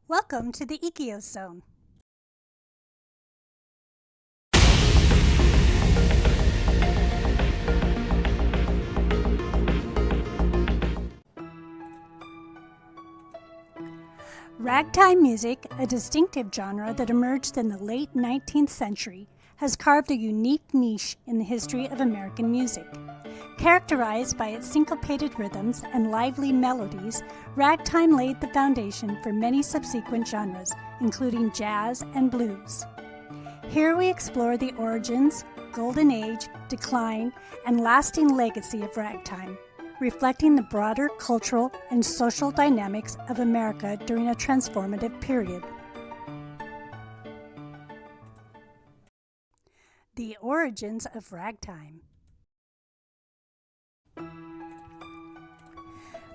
Welcome to the Ikios Zone. Ragtime music, a distinctive genre that emerged in the late 19th century, has carved a unique niche in the history of American music. Characterized by its syncopated rhythms and lively melodies, ragtime laid the foundation for many subsequent genres, including jazz and blues. Here we explore the origins, golden age, decline, and lasting legacy of ragtime, reflecting the broader cultural and social dynamics of America during a transformative period. The origins of ragtime.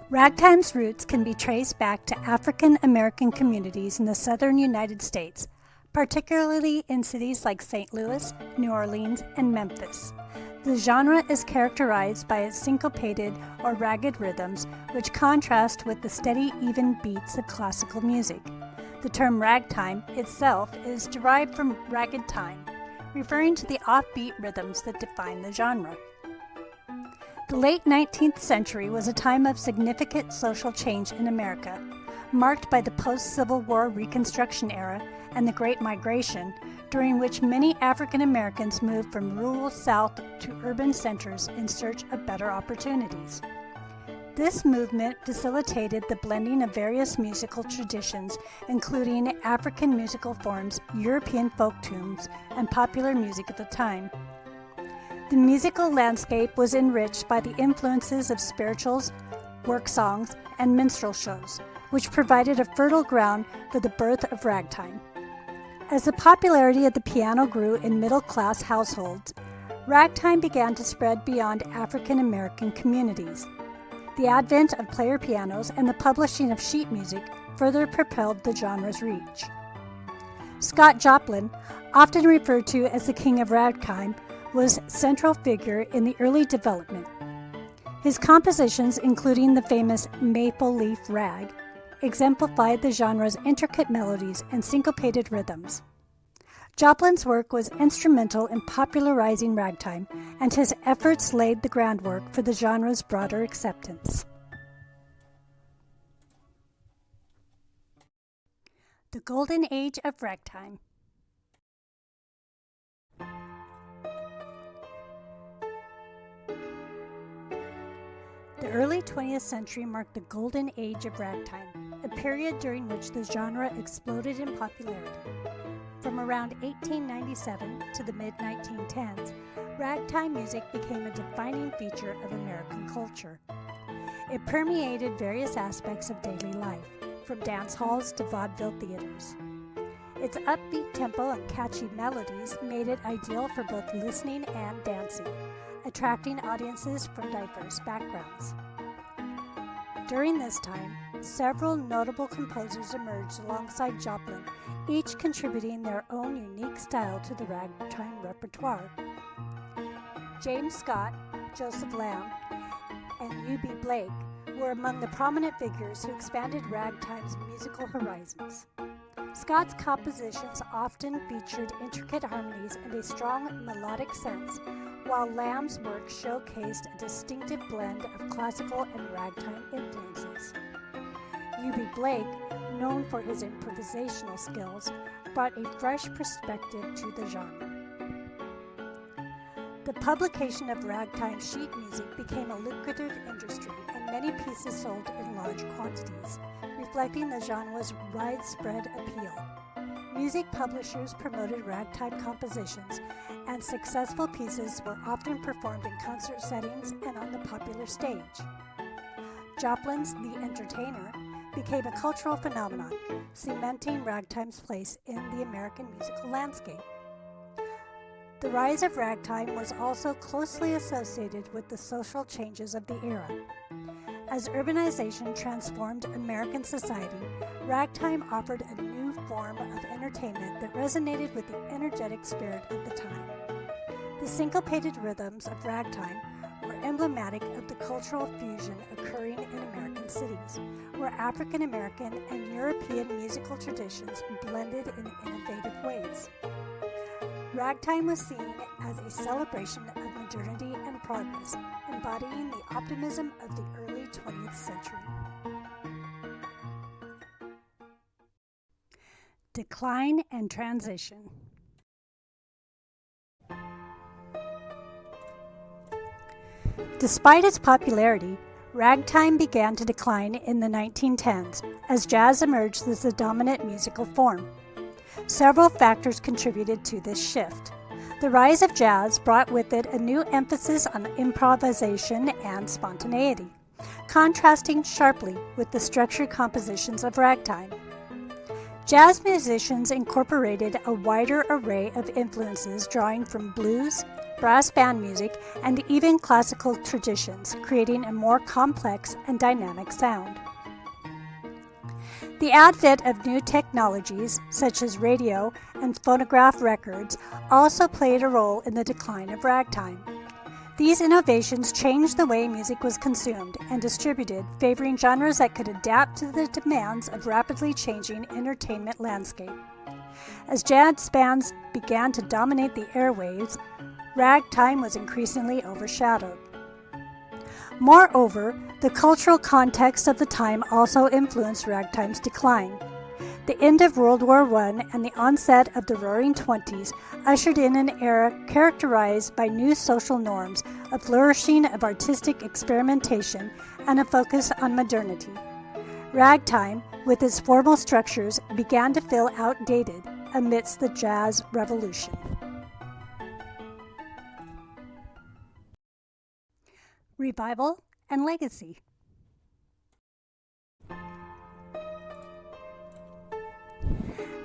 Ragtime's roots can be traced back to African American communities in the southern United States, particularly in cities like St. Louis, New Orleans, and Memphis. The genre is characterized by its syncopated or ragged rhythms, which contrast with the steady, even beats of classical music. The term ragtime itself is derived from ragged time, referring to the offbeat rhythms that define the genre. The late 19th century was a time of significant social change in America, marked by the post-Civil War Reconstruction era and the Great Migration, during which many African Americans moved from rural South to urban centers in search of better opportunities. This movement facilitated the blending of various musical traditions, including African musical forms, European folk tunes, and popular music at the time. The musical landscape was enriched by the influences of spirituals, work songs, and minstrel shows, which provided a fertile ground for the birth of ragtime. As the popularity of the piano grew in middle-class households, ragtime began to spread beyond African American communities. The advent of player pianos and the publishing of sheet music further propelled the genre's reach. Scott Joplin, often referred to as the King of Ragtime, was a central figure in the early development. His compositions, including the famous Maple Leaf Rag, exemplified the genre's intricate melodies and syncopated rhythms. Joplin's work was instrumental in popularizing ragtime, and his efforts laid the groundwork for the genre's broader acceptance. The Golden Age of Ragtime. The early 20th century marked the golden age of ragtime, a period during which the genre exploded in popularity. From around 1897 to the mid-1910s, ragtime music became a defining feature of American culture. It permeated various aspects of daily life, from dance halls to vaudeville theaters. Its upbeat tempo and catchy melodies made it ideal for both listening and dancing, attracting audiences from diverse backgrounds. During this time, several notable composers emerged alongside Joplin, each contributing their own unique style to the ragtime repertoire. James Scott, Joseph Lamb, and U.B. Blake were among the prominent figures who expanded ragtime's musical horizons. Scott's compositions often featured intricate harmonies and a strong melodic sense, while Lamb's work showcased a distinctive blend of classical and ragtime influences. U.B. Blake, known for his improvisational skills, brought a fresh perspective to the genre. The publication of ragtime sheet music became a lucrative industry, and many pieces sold in large quantities, reflecting the genre's widespread appeal. Music publishers promoted ragtime compositions, and successful pieces were often performed in concert settings and on the popular stage. Joplin's The Entertainer became a cultural phenomenon, cementing ragtime's place in the American musical landscape. The rise of ragtime was also closely associated with the social changes of the era. As urbanization transformed American society, ragtime offered a new form of entertainment that resonated with the energetic spirit of the time. The syncopated rhythms of ragtime were emblematic of the cultural fusion occurring in American cities, where African American and European musical traditions blended in innovative ways. Ragtime was seen as a celebration of modernity and progress, embodying the optimism of the early 20th century. Decline and transition. Despite its popularity, ragtime began to decline in the 1910s as jazz emerged as the dominant musical form. Several factors contributed to this shift. The rise of jazz brought with it a new emphasis on improvisation and spontaneity, contrasting sharply with the structured compositions of ragtime. Jazz musicians incorporated a wider array of influences drawing from blues, brass band music, and even classical traditions, creating a more complex and dynamic sound. The advent of new technologies, such as radio and phonograph records, also played a role in the decline of ragtime. These innovations changed the way music was consumed and distributed, favoring genres that could adapt to the demands of rapidly changing entertainment landscape. As jazz bands began to dominate the airwaves, ragtime was increasingly overshadowed. Moreover, the cultural context of the time also influenced ragtime's decline. The end of World War I and the onset of the Roaring Twenties ushered in an era characterized by new social norms, a flourishing of artistic experimentation, and a focus on modernity. Ragtime, with its formal structures, began to feel outdated amidst the jazz revolution. Revival and legacy.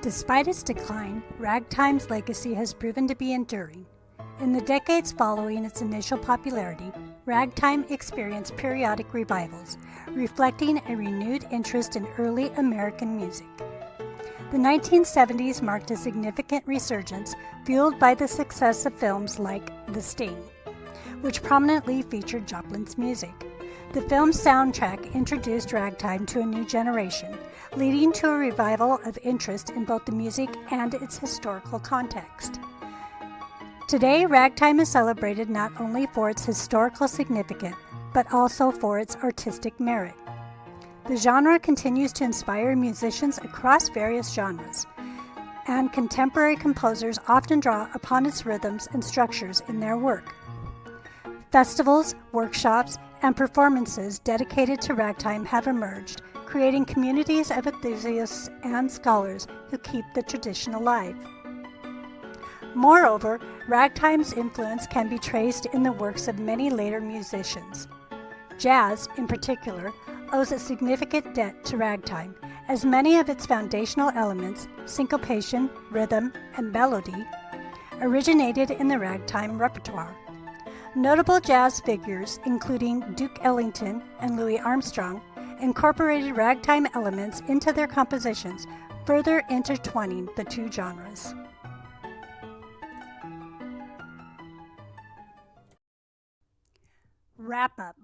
Despite its decline, ragtime's legacy has proven to be enduring. In the decades following its initial popularity, ragtime experienced periodic revivals, reflecting a renewed interest in early American music. The 1970s marked a significant resurgence, fueled by the success of films like The Sting, which prominently featured Joplin's music. The film's soundtrack introduced ragtime to a new generation, leading to a revival of interest in both the music and its historical context. Today, ragtime is celebrated not only for its historical significance, but also for its artistic merit. The genre continues to inspire musicians across various genres, and contemporary composers often draw upon its rhythms and structures in their work. Festivals, workshops, and performances dedicated to ragtime have emerged, creating communities of enthusiasts and scholars who keep the tradition alive. Moreover, ragtime's influence can be traced in the works of many later musicians. Jazz, in particular, owes a significant debt to ragtime, as many of its foundational elements, syncopation, rhythm, and melody, originated in the ragtime repertoire. Notable jazz figures, including Duke Ellington and Louis Armstrong, incorporated ragtime elements into their compositions, further intertwining the two genres. Wrap up.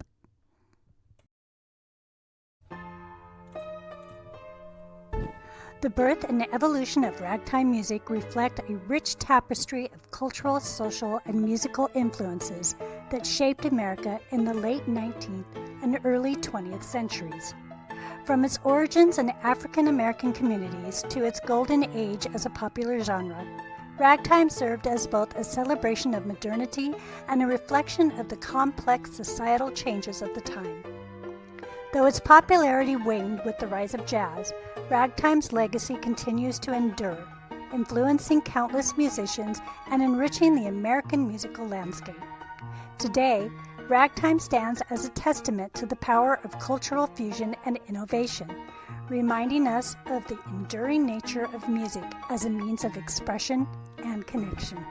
The birth and evolution of ragtime music reflect a rich tapestry of cultural, social, and musical influences that shaped America in the late 19th and early 20th centuries. From its origins in African American communities to its golden age as a popular genre, ragtime served as both a celebration of modernity and a reflection of the complex societal changes of the time. Though its popularity waned with the rise of jazz, ragtime's legacy continues to endure, influencing countless musicians and enriching the American musical landscape. Today, ragtime stands as a testament to the power of cultural fusion and innovation, reminding us of the enduring nature of music as a means of expression and connection.